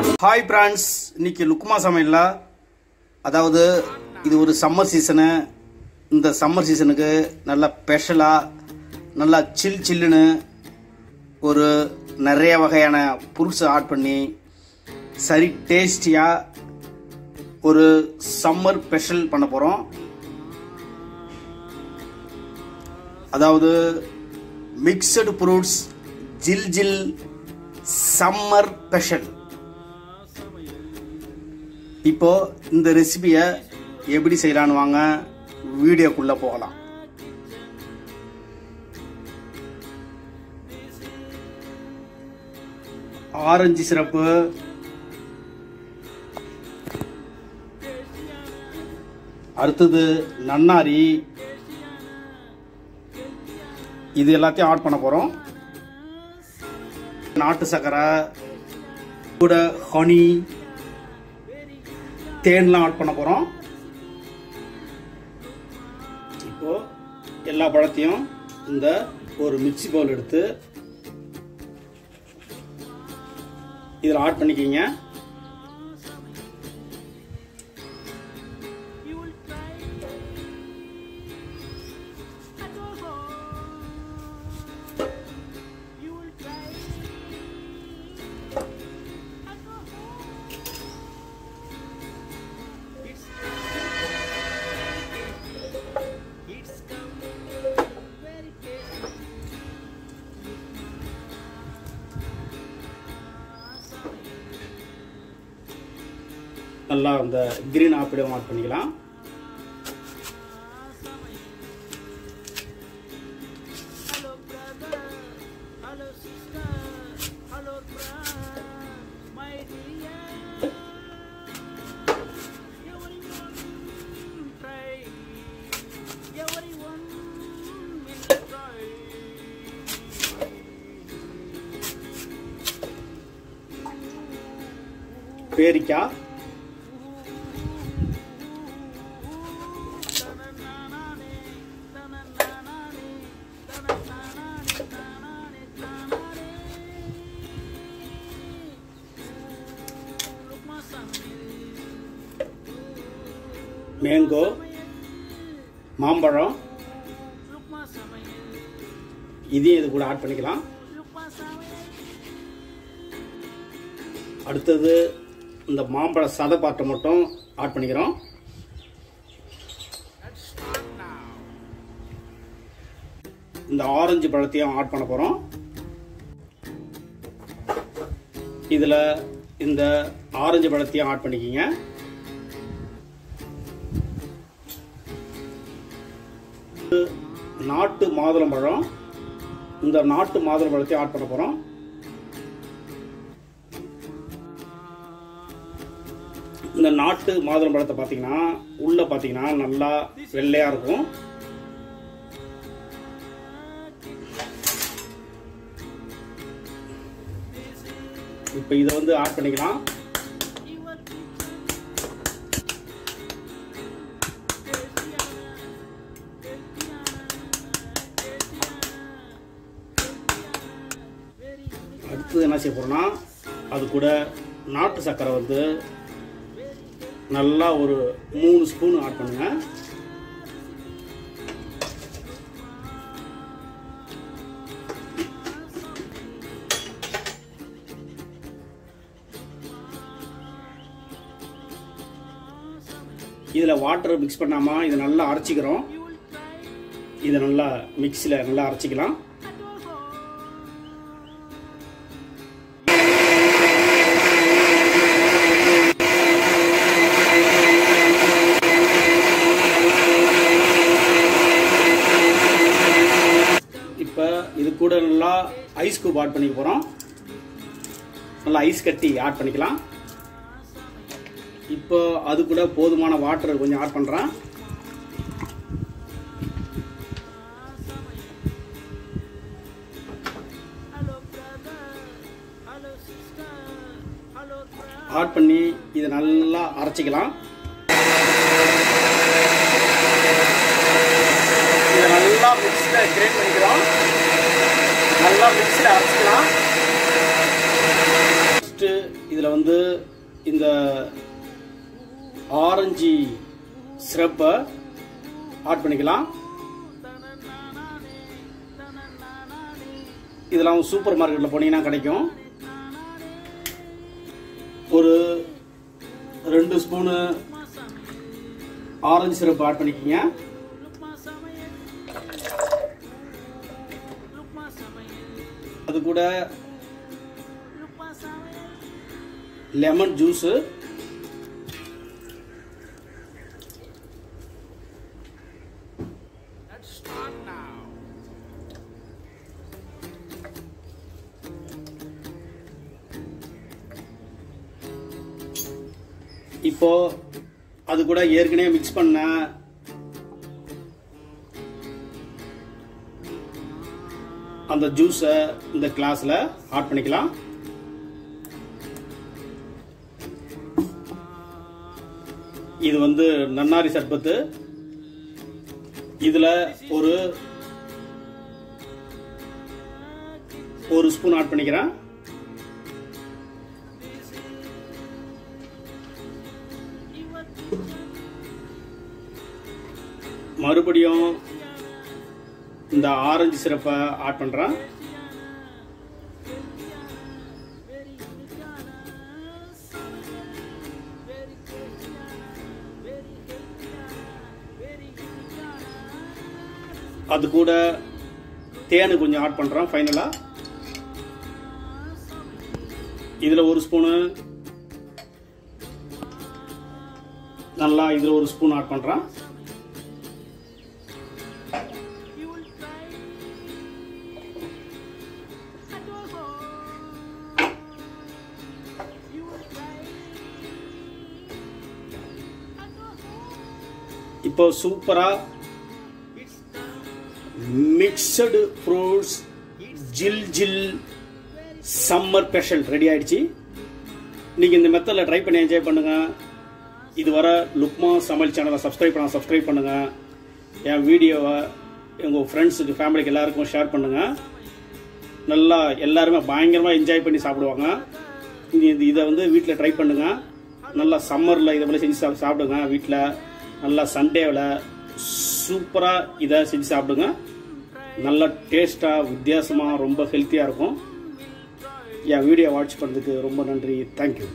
Hi friends, இன்னைக்கு லுக்மா சமையல்ல அதாவது இது ஒரு சம்மர் சீசன். இந்த சம்மர் சீசனுக்கு நல்ல ஸ்பெஷலா நல்ல சில்லுன்னு ஒரு நிறைய வகையான ஃப்ரூட்ஸ் ஆட் பண்ணி சரி டேஸ்டியா ஒரு சம்மர் ஸ்பெஷல் பண்ண போறோம். அதாவது மிக்ஸ்டு ஃப்ரூட்ஸ் ஜில் ஜில் சம்மர் ஸ்பெஷல். இப்போ இந்த ரெசிபியை எப்படி செய்யலான்னு வாங்க வீடியோக்குள்ள போகலாம். ஆரஞ்சு சிரப்பு, அடுத்தது நன்னாரி, இது எல்லாத்தையும் ஆட் பண்ண போறோம். நாட்டு சக்கரை கூட ஹனி, தேன்லாம் ஆட் பண்ண போறோம். இப்போ எல்லா பழத்தையும் இந்த ஒரு மிக்ஸி பவுல் எடுத்து இதில் ஆட் பண்ணிக்கிங்க. நல்லா இந்த கிரீன் ஆப்பிளை ஆட் பண்ணிக்கலாம். பேரிக்காய், மேங்கோ, மாம்பழம், இதையும் இது கூட ஆட் பண்ணிக்கலாம். அடுத்தது இந்த மாம்பழ சதை பாட்டை மட்டும் ஆட் பண்ணிக்கிறோம். இந்த ஆரஞ்சு பழத்தையும் ஆட் பண்ண போறோம். இதுல இந்த ஆரஞ்சு பழத்தையும் ஆட் பண்ணிக்கிங்க. நாட்டு மாதுளம்பழம், இந்த நாட்டு மாதுளம்பழத்தையும் ஆட் பண்ண போறோம். இந்த நாட்டு மாதுளம்பழத்தை பார்த்தீங்கன்னா உள்ள பார்த்தீங்கன்னா நல்லா வெள்ளையா இருக்கும். இப்போ இதை வந்து ஆட் பண்ணிக்கலாம். அடுத்தது என்ன செய்ய போறோம்னா அது கூட நாட்டு சர்க்கரை வந்து நல்லா ஒரு 3 ஸ்பூன் ஆட் பண்ணுங்க. இதில் வாட்டர் மிக்ஸ் பண்ணாம இதை நல்லா அரைச்சிக்கிறோம். இதை நல்லா மிக்ஸியில் நல்லா அரைச்சிக்கலாம். இப்போ இது கூட நல்லா ஐஸ் கியூப் ஆட் பண்ணிக்க போறோம். நல்லா ஐஸ் கட்டி ஆட் பண்ணிக்கலாம். இப்போ அது கூட போதுமான வாட்டர் கொஞ்சம் ஆட் பண்றேன். ஆட் பண்ணி இதை நல்லா அரைச்சிக்கலாம். இதை நல்லா மிக்ஸில் கிரைண்ட் பண்ணிக்கிறோம். நல்லா மிக்ஸில் அரைச்சிக்கலாம். ஃபஸ்ட்டு இதில் வந்து இந்த ஆரஞ்சு சிரப்பை ஆட் பண்ணிக்கலாம். இதெல்லாம் சூப்பர் மார்க்கெட்டில் போனீங்கன்னா கிடைக்கும். ஒரு 2 ஸ்பூனு ஆரஞ்சு சிரப் ஆட் பண்ணிக்கோங்க. அது கூட லெமன் ஜூஸ், இப்போ அது கூட ஏற்கனவே மிக்ஸ் பண்ண அந்த ஜூஸை இந்த கிளாஸ்ல ஆட் பண்ணிக்கலாம். இது வந்து நன்னாரி சர்பத்து. இதுல ஒரு ஸ்பூன் ஆட் பண்ணிக்கிறேன். மறுபடியும் இந்த ஆரஞ்சு சிரப்பை ஆட் பண்றேன். அது கூட தேனு கொஞ்சம் ஆட் பண்றேன். ஃபைனலா இதுல ஒரு ஸ்பூனு, நல்லா இதுல ஒரு ஸ்பூன் ஆட் பண்றேன். இப்போ சூப்பரா மிக்சடு ஃப்ரூட்ஸ் ஜில் ஜில் சம்மர் ஸ்பெஷல் ரெடி ஆயிடுச்சு. நீங்க இந்த மெத்தட்ல ட்ரை பண்ணி என்ஜாய் பண்ணுங்க. இதுவரை லுக்மா சமையல் சேனலை சப்ஸ்கிரைப் பண்ணுங்க. என் வீடியோவை உங்க ஃப்ரெண்ட்ஸுக்கு, ஃபேமிலிக்கு எல்லாருக்கும் ஷேர் பண்ணுங்க. நல்லா எல்லாருமே பயங்கரமா என்ஜாய் பண்ணி சாப்பிடுவாங்க. இதை வந்து வீட்டில் ட்ரை பண்ணுங்க. நல்லா சம்மர்ல இதை போல செஞ்சு சாப்பிடுங்க. வீட்டில் நல்லா சண்டேவில் சூப்பராக இதை செஞ்சு சாப்பிடுங்க. நல்லா டேஸ்டாக, வித்தியாசமாக, ரொம்ப ஹெல்த்தியாக இருக்கும். என் வீடியோ வாட்ச் பண்ணுறதுக்கு ரொம்ப நன்றி. தேங்க்யூ.